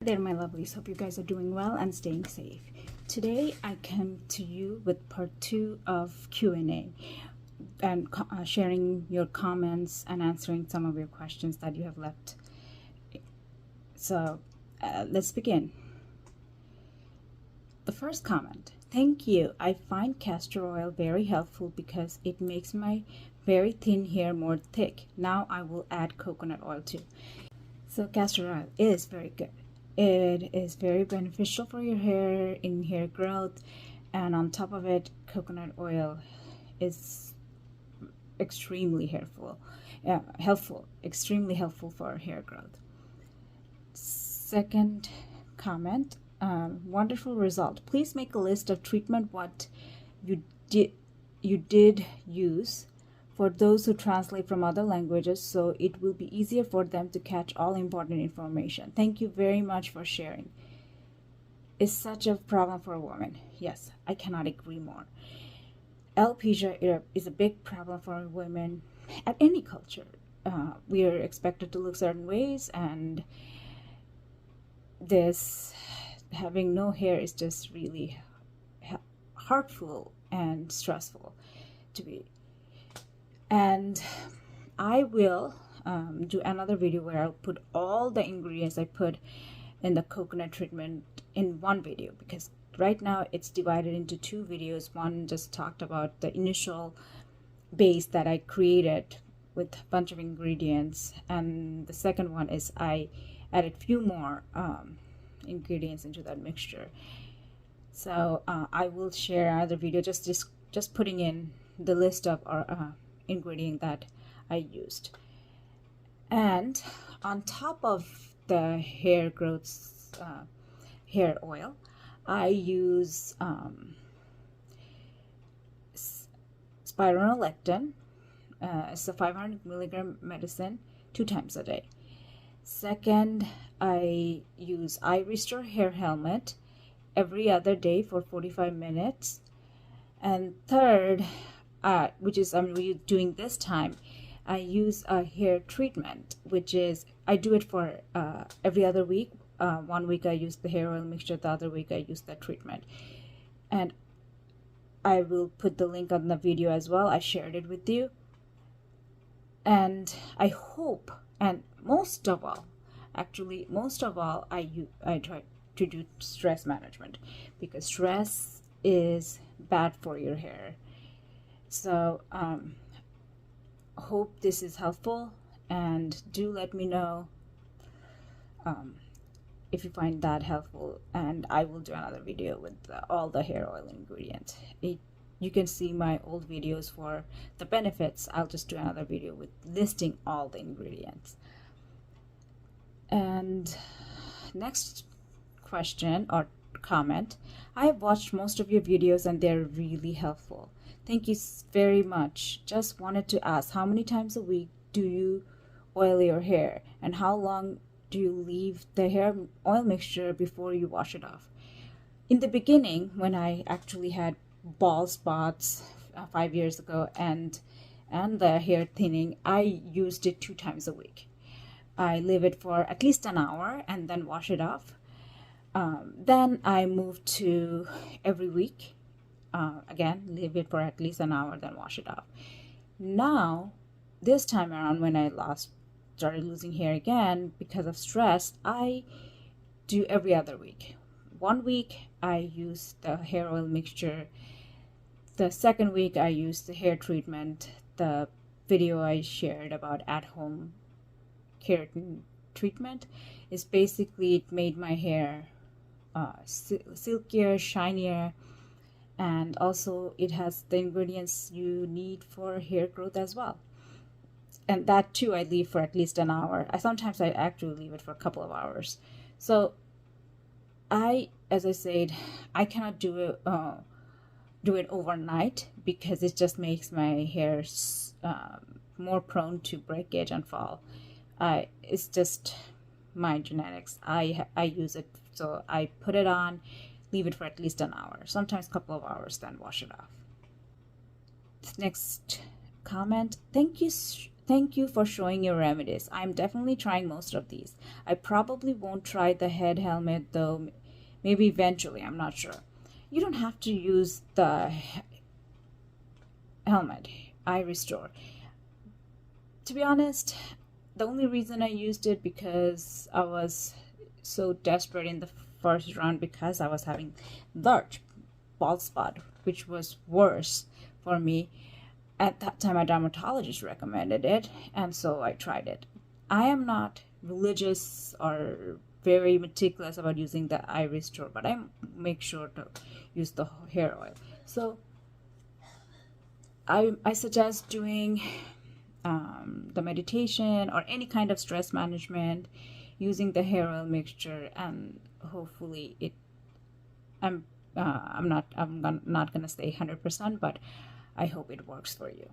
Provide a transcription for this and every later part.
There, my lovelies. Hope you guys are doing well and staying safe. Today I come to you with part 2 of Q&A and sharing your comments and answering some of your questions that you have left. So let's begin. The first comment: thank you. I find castor oil very helpful because it makes my very thin hair more thick. Now I will add coconut oil too. So castor oil is very good. It is very beneficial for your hair, in hair growth, and on top of it, coconut oil is extremely extremely helpful for hair growth. Second comment: wonderful result. Please make a list of treatment what you did use for those who translate from other languages, so it will be easier for them to catch all important information. Thank you very much for sharing. It's such a problem for women. Yes, I cannot agree more. Alopecia is a big problem for women at any culture. We are expected to look certain ways, and this having no hair is just really hurtful and stressful to be. And I will do another video where I'll put all the ingredients I put in the coconut treatment in one video, because right now it's divided into 2 videos. One just talked about the initial base that I created with a bunch of ingredients, and the second one is I added few more ingredients into that mixture. So I will share another video just putting in the list of our ingredient that I used. And on top of the hair growth hair oil, I use spironolactone. It's a 500 milligram medicine 2 times a day. Second, I use eye restore hair helmet every other day for 45 minutes. And third, which is I'm doing this time, I use a hair treatment, which is I do it for every other week. 1 week I use the hair oil mixture, the other week I use the treatment. And I will put the link on the video as well. I shared it with you. And I hope, and most of all, I try to do stress management, because stress is bad for your hair. So hope this is helpful, and do let me know if you find that helpful, and I will do another video with all the hair oil ingredients. You can see my old videos for the benefits. I'll just do another video with listing all the ingredients. And next question or comment: I have watched most of your videos and they're really helpful. Thank you very much. Just wanted to ask, how many times a week do you oil your hair, and how long do you leave the hair oil mixture before you wash it off? In the beginning, when I actually had bald spots 5 years ago and the hair thinning, I used it 2 times a week. I leave it for at least an hour and then wash it off. Then I moved to every week. Again, leave it for at least an hour, then wash it off. Now, this time around, when I started losing hair again because of stress, I do every other week. 1 week I use the hair oil mixture. The second week I use the hair treatment. The video I shared about at-home keratin treatment is basically, it made my hair silkier, shinier, and also it has the ingredients you need for hair growth as well. And that too I leave for at least an hour. Sometimes I actually leave it for a couple of hours. So as I said, I cannot do it overnight, because it just makes my hair more prone to breakage and fall. It's just my genetics. I use it, so I put it on, leave it for at least an hour, sometimes a couple of hours, then wash it off. Next comment: thank you Thank you for showing your remedies. I'm definitely trying most of these. I probably won't try the head helmet though, maybe eventually, I'm not sure. You don't have to use the helmet. I restore. To be honest, the only reason I used it because I was so desperate in the first round because I was having large bald spot, which was worse for me. At that time, my dermatologist recommended it, and so I tried it. I am not religious or very meticulous about using the eye restore, but I make sure to use the hair oil. So I suggest doing the meditation or any kind of stress management using the hair oil mixture, and hopefully I'm not gonna say 100%, but I hope it works for you.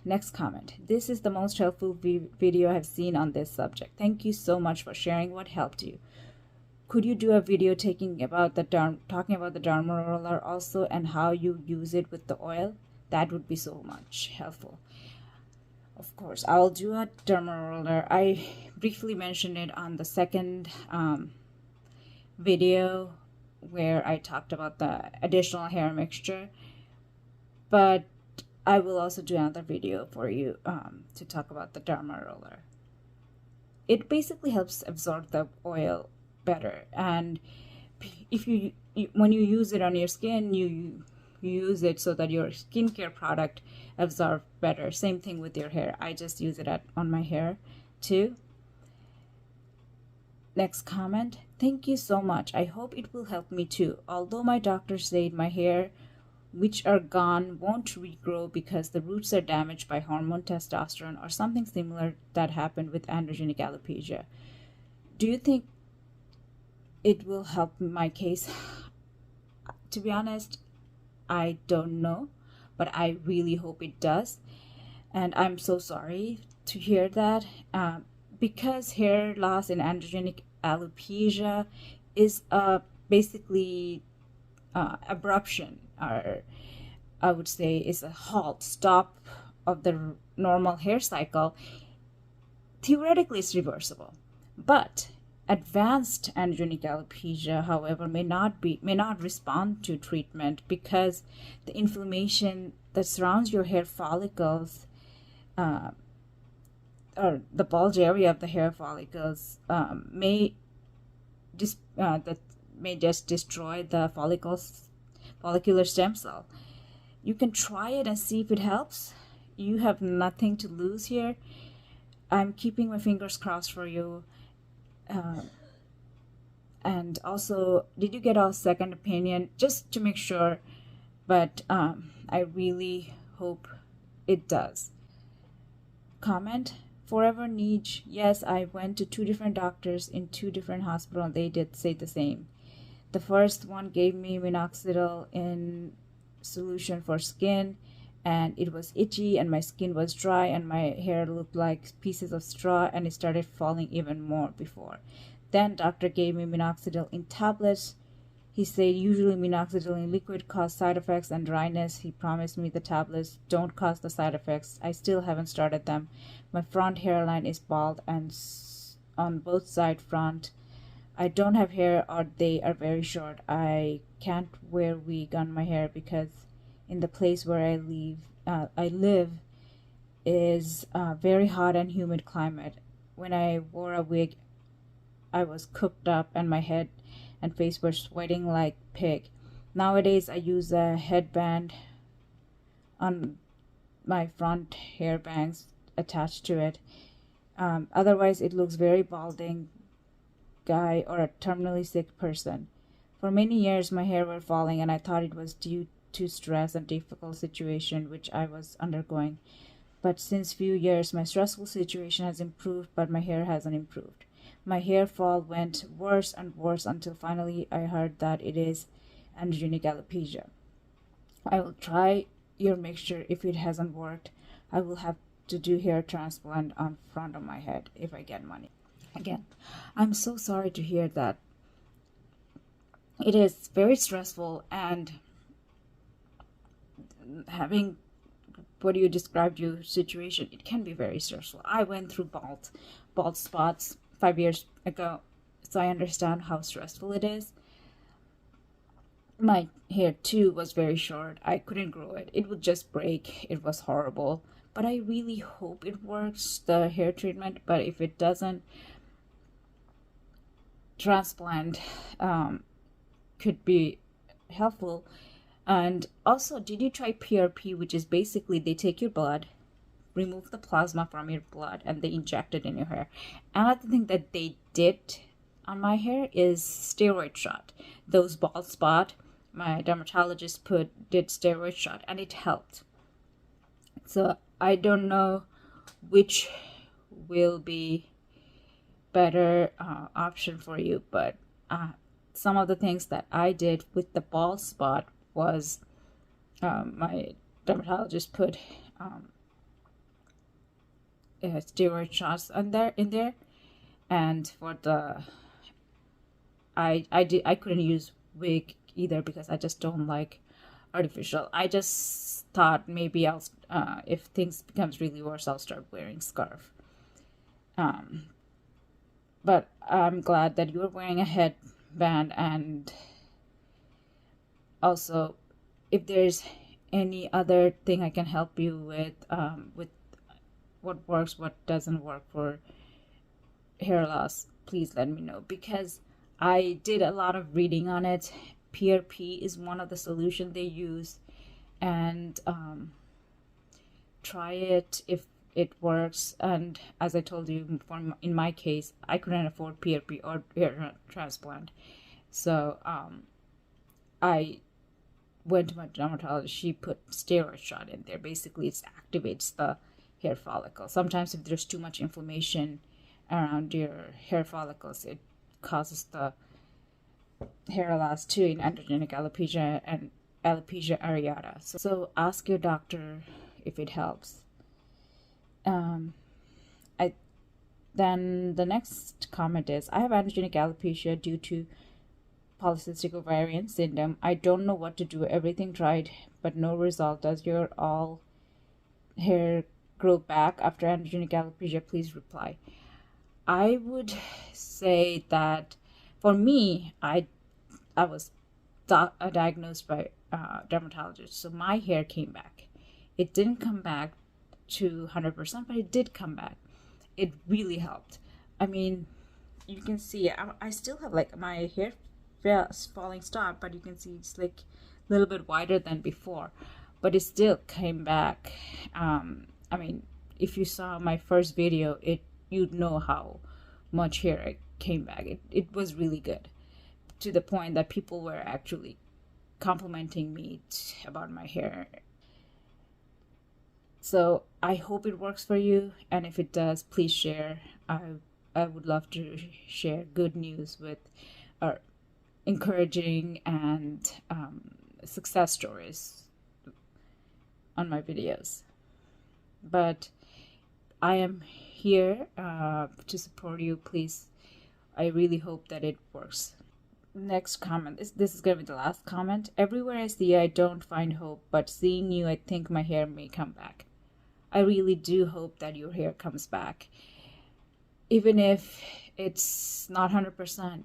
Next comment. This is the most helpful video I've seen on this subject. Thank you so much for sharing what helped you. Could you do a video talking about the derma roller also, and how you use it with the oil? That would be so much helpful. Of course, I'll do a derma roller. I briefly mentioned it on the second video where I talked about the additional hair mixture, but I will also do another video for you to talk about the derma roller. It basically helps absorb the oil better, and if when you use it on your skin, you use it so that your skincare product absorbs better. Same thing with your hair. I just use it on my hair too. Next comment. Thank you so much. I hope it will help me too. Although my doctor said my hair, which are gone, won't regrow because the roots are damaged by hormone testosterone or something similar that happened with androgenic alopecia. Do you think it will help my case? To be honest, I don't know, but I really hope it does. And I'm so sorry to hear that. Because hair loss in androgenic alopecia is basically abruption, or I would say is a stop of the normal hair cycle. Theoretically, it's reversible, but advanced androgenic alopecia, however, may not respond to treatment because the inflammation that surrounds your hair follicles, or the bulge area of the hair follicles, may just destroy the follicular stem cell. You can try it and see if it helps. You have nothing to lose here. I'm keeping my fingers crossed for you. And also, did you get a second opinion? Just to make sure, but I really hope it does. Comment. Forever niche. Yes, I went to 2 different doctors in 2 different hospitals. They did say the same. The first one gave me minoxidil in solution for skin, and it was itchy, and my skin was dry, and my hair looked like pieces of straw, and it started falling even more before. Then doctor gave me minoxidil in tablets. He said usually minoxidil in liquid cause side effects and dryness. He promised me the tablets don't cause the side effects. I still haven't started them. My front hairline is bald and on both side front. I don't have hair, or they are very short. I can't wear wig on my hair because in the place where I live is a very hot and humid climate. When I wore a wig, I was cooked up and my head and face were sweating like pig. Nowadays I use a headband on my front hair bangs attached to it. Otherwise it looks very balding guy or a terminally sick person. For many years my hair were falling, and I thought it was due to stress and difficult situation which I was undergoing. But since few years my stressful situation has improved, but my hair hasn't improved. My hair fall went worse and worse until finally I heard that it is androgenic alopecia. I will try your mixture. If it hasn't worked, I will have to do hair transplant on front of my head if I get money. Again, I'm so sorry to hear that. It is very stressful, and having what you described your situation, it can be very stressful. I went through bald spots 5 years ago, so I understand how stressful it is. My hair too was very short. I couldn't grow it. It would just break. It was horrible. But I really hope it works, the hair treatment. But if it doesn't, transplant could be helpful. And also, did you try PRP, which is basically they take your blood, remove the plasma from your blood, and they inject it in your hair? Another thing that they did on my hair is steroid shot. Those bald spot, my dermatologist did steroid shot, and it helped. So I don't know which will be better option for you, but some of the things that I did with the bald spot was my dermatologist put steroid shots in there, and for the I couldn't use wig either because I just don't like artificial. I just thought maybe I'll if things becomes really worse, I'll start wearing scarf. But I'm glad that you're wearing a headband. And also, if there's any other thing I can help you with what works, what doesn't work for hair loss, please let me know, because I did a lot of reading on it. PRP is one of the solutions they use, and try it if it works. And as I told you, in my case, I couldn't afford PRP or hair transplant, so I went to my dermatologist. She put steroid shot in there. Basically, it activates the hair follicle. Sometimes if there's too much inflammation around your hair follicles, it causes the hair loss too, in androgenic alopecia and alopecia areata. So ask your doctor if it helps. Then the next comment is, I have androgenic alopecia due to polycystic ovarian syndrome. I don't know what to do. Everything tried, but no result. Does your all hair grow back after androgenic alopecia? Please reply. I would say that for me, I was diagnosed by a dermatologist, so my hair came back. It didn't come back to 100%, but it did come back. It really helped. I mean, you can see I still have like my hair falling stop, but you can see it's like a little bit wider than before, but it still came back. I mean, if you saw my first video, you'd know how much hair it came back. It was really good, to the point that people were actually complimenting me about my hair. So I hope it works for you, and if it does, please share. I would love to share good news with encouraging and success stories on my videos. But I am here to support you. Please, I really hope that it works. Next comment. This is going to be the last comment. Everywhere I see you, I don't find hope, but seeing you, I think my hair may come back. I really do hope that your hair comes back. Even if it's not 100%,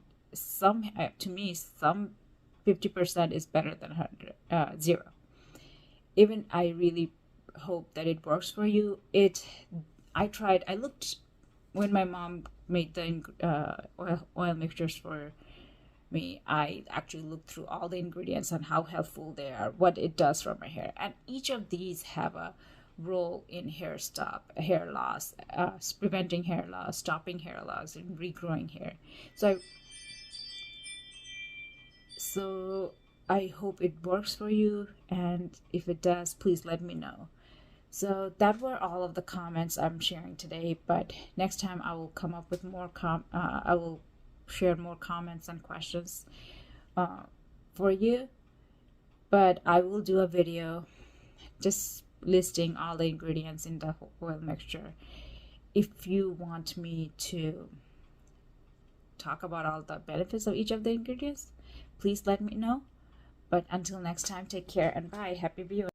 to me, some 50% is better than 0. Even I really hope that it works for you. I looked when my mom made the oil mixtures for me. I actually looked through all the ingredients and how helpful they are, what it does for my hair, and each of these have a role in hair loss, preventing hair loss, stopping hair loss, and regrowing hair. So I hope it works for you, and if it does, please let me know. So that were all of the comments I'm sharing today, but next time I will come up with more I will share more comments and questions for you. But I will do a video just listing all the ingredients in the oil mixture. If you want me to talk about all the benefits of each of the ingredients, please let me know. But until next time, take care and bye. Happy viewing.